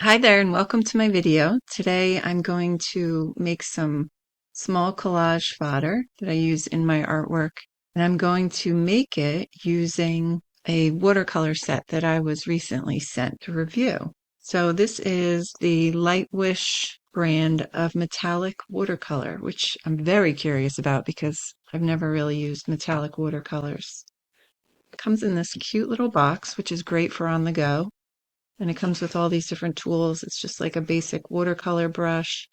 Hi there and welcome to my video. Today I'm going to make some small collage fodder that I use in my artwork, and I'm going to make it using a watercolor set that I was recently sent to review. So this is the Lightwish brand of metallic watercolor, which I'm very curious about because I've never really used metallic watercolors. It comes in this cute little box, which is great for on the go. And it comes with all these different tools. It's just like a basic watercolor brush.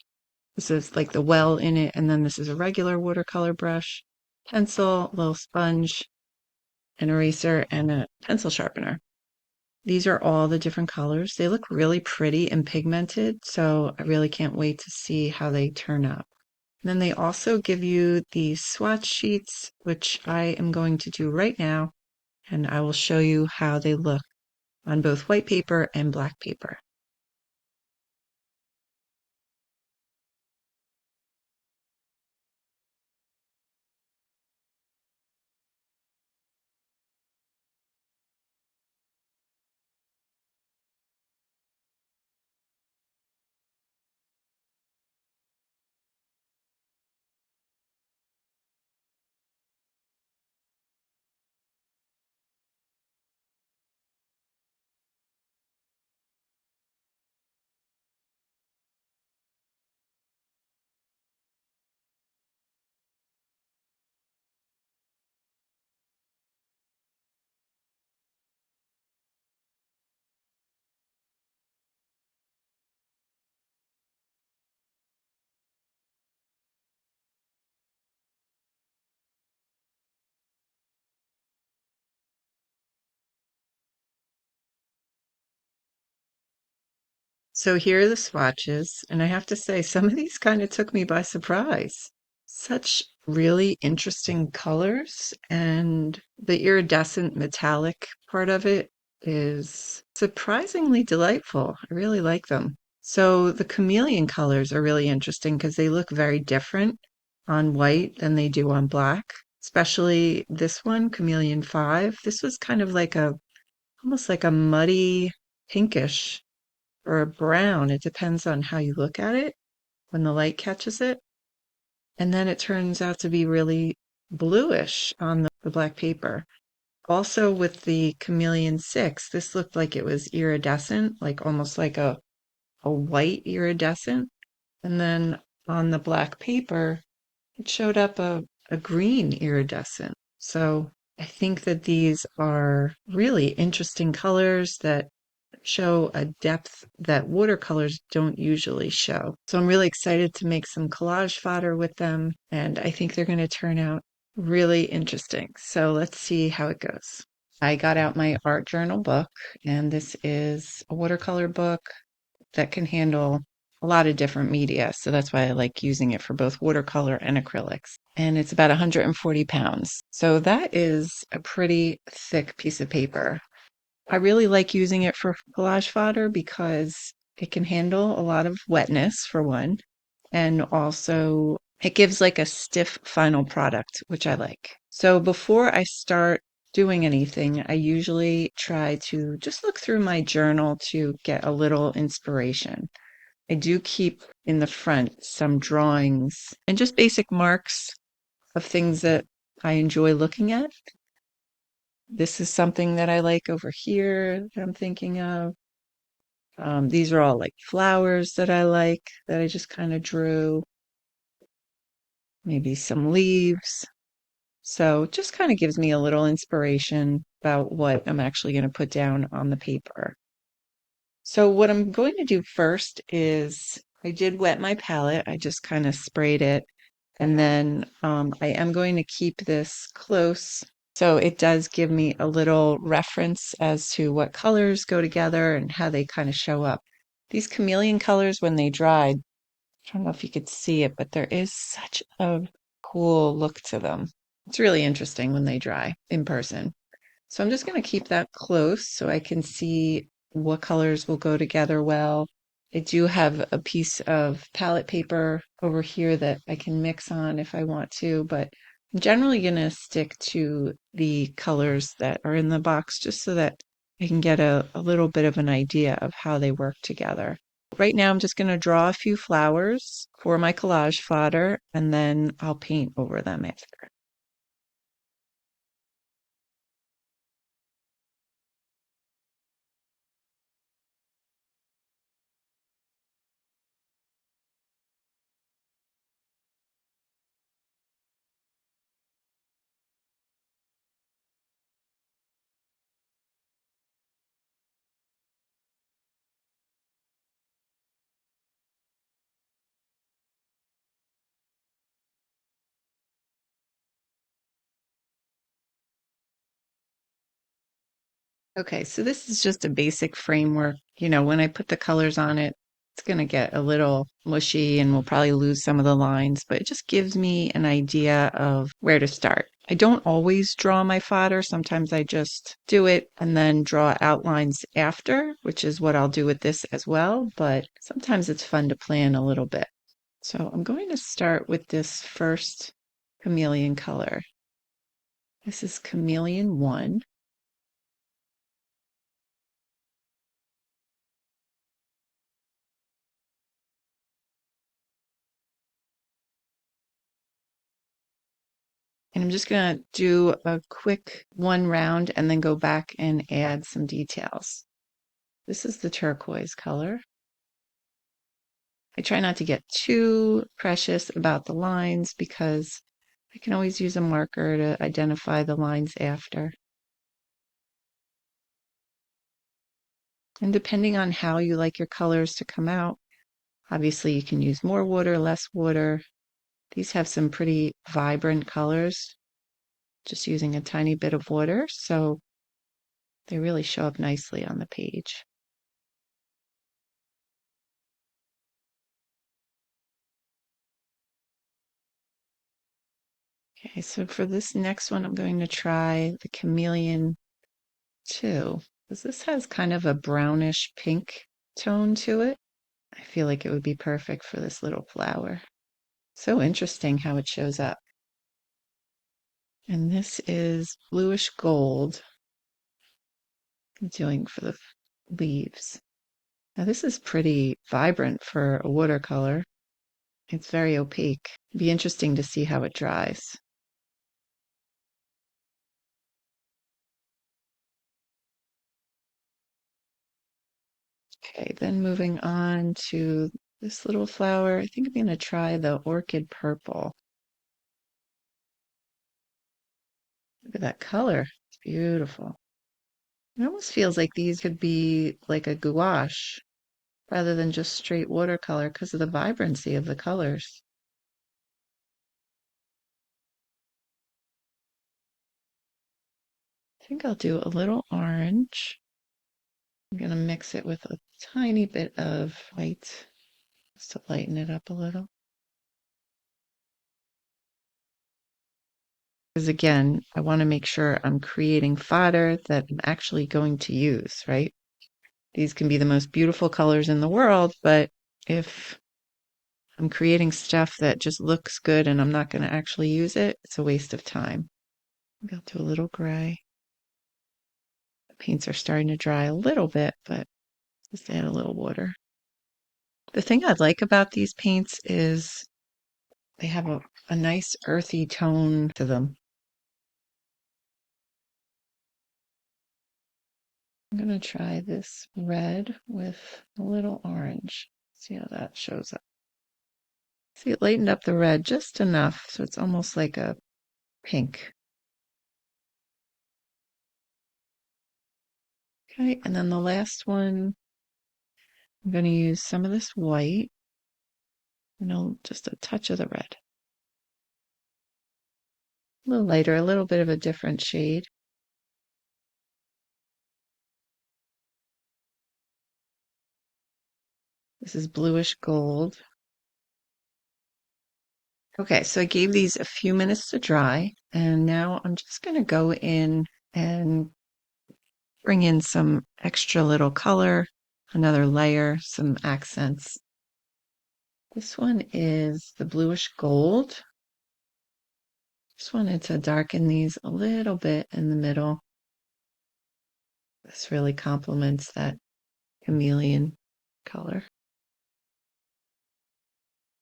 This is like the well in it, and then this is a regular watercolor brush, pencil, a little sponge, an eraser, and a pencil sharpener. These are all the different colors. They look really pretty and pigmented, so I really can't wait to see how they turn out. And then they also give you these swatch sheets, which I am going to do right now, and I will show you how they look on both white paper and black paper. So here are the swatches, and I have to say, some of these kind of took me by surprise. Such really interesting colors, and the iridescent metallic part of it is surprisingly delightful. I really like them. So the chameleon colors are really interesting because they look very different on white than they do on black, especially this one, Chameleon 5. This was kind of like almost like a muddy pinkish or a brown. It depends on how you look at it when the light catches it. And then it turns out to be really bluish on the black paper. Also, with the Chameleon 6, this looked like it was iridescent, like almost like a white iridescent. And then on the black paper, it showed up a green iridescent. So I think that these are really interesting colors that show a depth that watercolors don't usually show. So I'm really excited to make some collage fodder with them, and I think they're going to turn out really interesting. So let's see how it goes. I got out my art journal book, and this is a watercolor book that can handle a lot of different media. So that's why I like using it for both watercolor and acrylics. And it's about 140 pounds. So that is a pretty thick piece of paper. I really like using it for collage fodder because it can handle a lot of wetness, for one, and also it gives like a stiff final product, which I like. So before I start doing anything, I usually try to just look through my journal to get a little inspiration. I do keep in the front some drawings and just basic marks of things that I enjoy looking at. This is something that I like over here that I'm thinking of. These are all like flowers that I like that I just kind of drew, maybe some leaves. So it just kind of gives me a little inspiration about what I'm actually going to put down on the paper. So what I'm going to do first is I did wet my palette. I just kind of sprayed it. And then I am going to keep this close. So it does give me a little reference as to what colors go together and how they kind of show up. These chameleon colors, when they dried, I don't know if you could see it, but there is such a cool look to them. It's really interesting when they dry in person. So I'm just going to keep that close so I can see what colors will go together well. I do have a piece of palette paper over here that I can mix on if I want to, but I'm generally going to stick to the colors that are in the box just so that I can get a little bit of an idea of how they work together. Right now, I'm just going to draw a few flowers for my collage fodder, and then I'll paint over them after. Okay, so this is just a basic framework. You know, when I put the colors on it, it's going to get a little mushy and we'll probably lose some of the lines, but it just gives me an idea of where to start. I don't always draw my fodder. Sometimes I just do it and then draw outlines after, which is what I'll do with this as well. But sometimes it's fun to plan a little bit. So I'm going to start with this first chameleon color. This is chameleon 1. And I'm just going to do a quick one round and then go back and add some details. This is the turquoise color. I try not to get too precious about the lines because I can always use a marker to identify the lines after. And depending on how you like your colors to come out, obviously you can use more water, less water. These have some pretty vibrant colors, just using a tiny bit of water, so they really show up nicely on the page. Okay, so for this next one, I'm going to try the Chameleon 2, because this has kind of a brownish pink tone to it. I feel like it would be perfect for this little flower. So interesting how it shows up. And this is bluish gold I'm doing for the leaves. Now this is pretty vibrant for a watercolor. It's very opaque. It'd be interesting to see how it dries. Okay, then moving on to this little flower. I think I'm going to try the orchid purple. Look at that color. It's beautiful. It almost feels like these could be like a gouache rather than just straight watercolor because of the vibrancy of the colors. I think I'll do a little orange. I'm going to mix it with a tiny bit of white just to lighten it up a little. Because again, I want to make sure I'm creating fodder that I'm actually going to use, right? These can be the most beautiful colors in the world, but if I'm creating stuff that just looks good and I'm not going to actually use it, it's a waste of time. Maybe I'll do a little gray. The paints are starting to dry a little bit, but just add a little water. The thing I like about these paints is they have a nice earthy tone to them. I'm going to try this red with a little orange. See how that shows up. See, it lightened up the red just enough, so it's almost like a pink. Okay, and then the last one, I'm going to use some of this white, just a touch of the red. A little lighter, a little bit of a different shade. This is bluish gold. Okay, so I gave these a few minutes to dry, and now I'm just going to go in and bring in some extra little color, another layer, some accents. This one is the bluish gold. Just wanted to darken these a little bit in the middle. This really complements that chameleon color.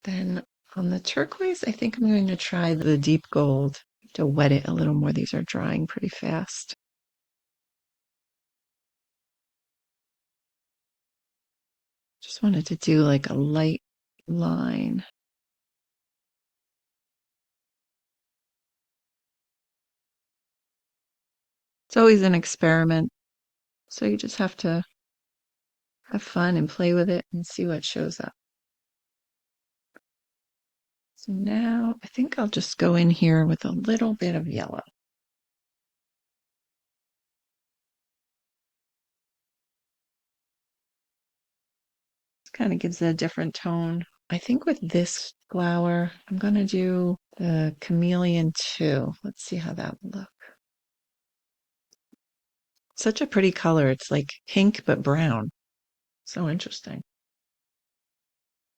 Then on the turquoise, I think I'm going to try the deep gold to wet it a little more. These are drying pretty fast. Just wanted to do like a light line. It's always an experiment, so you just have to have fun and play with it and see what shows up. So now I think I'll just go in here with a little bit of yellow. This kind of gives it a different tone. I think with this flower, I'm going to do the chameleon too. Let's see how that will look. Such a pretty color. It's like pink but brown. So interesting.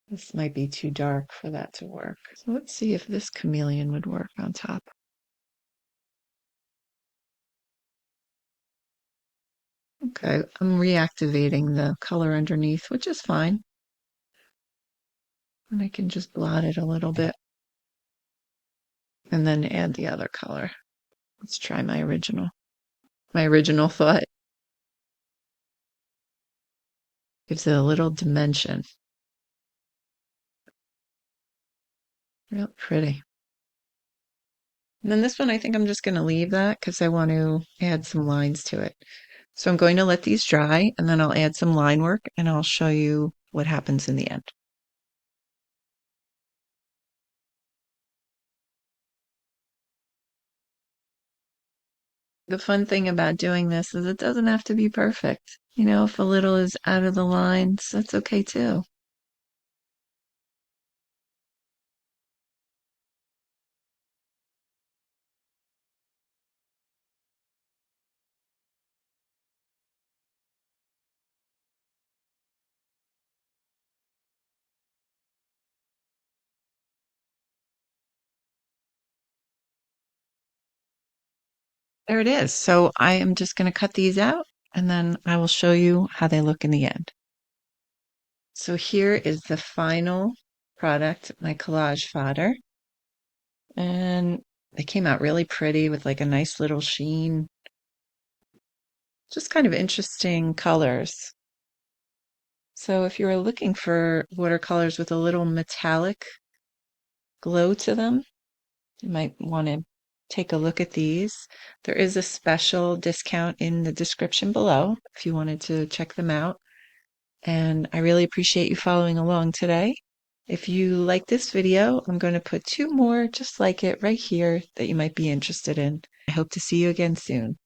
This might be too dark for that to work. So let's see if this chameleon would work on top. Okay, I'm reactivating the color underneath, which is fine. And I can just blot it a little bit and then add the other color. Let's try my original thought. Gives it a little dimension. Real pretty. And then this one, I think I'm just going to leave that because I want to add some lines to it. So I'm going to let these dry and then I'll add some line work and I'll show you what happens in the end. The fun thing about doing this is it doesn't have to be perfect. You know, if a little is out of the lines, that's okay too. There it is. So I am just going to cut these out and then I will show you how they look in the end. So here is the final product, my collage fodder. And they came out really pretty with like a nice little sheen. Just kind of interesting colors. So if you're looking for watercolors with a little metallic glow to them, you might want to take a look at these. There is a special discount in the description below if you wanted to check them out. And I really appreciate you following along today. If you like this video, I'm going to put 2 more just like it right here that you might be interested in. I hope to see you again soon.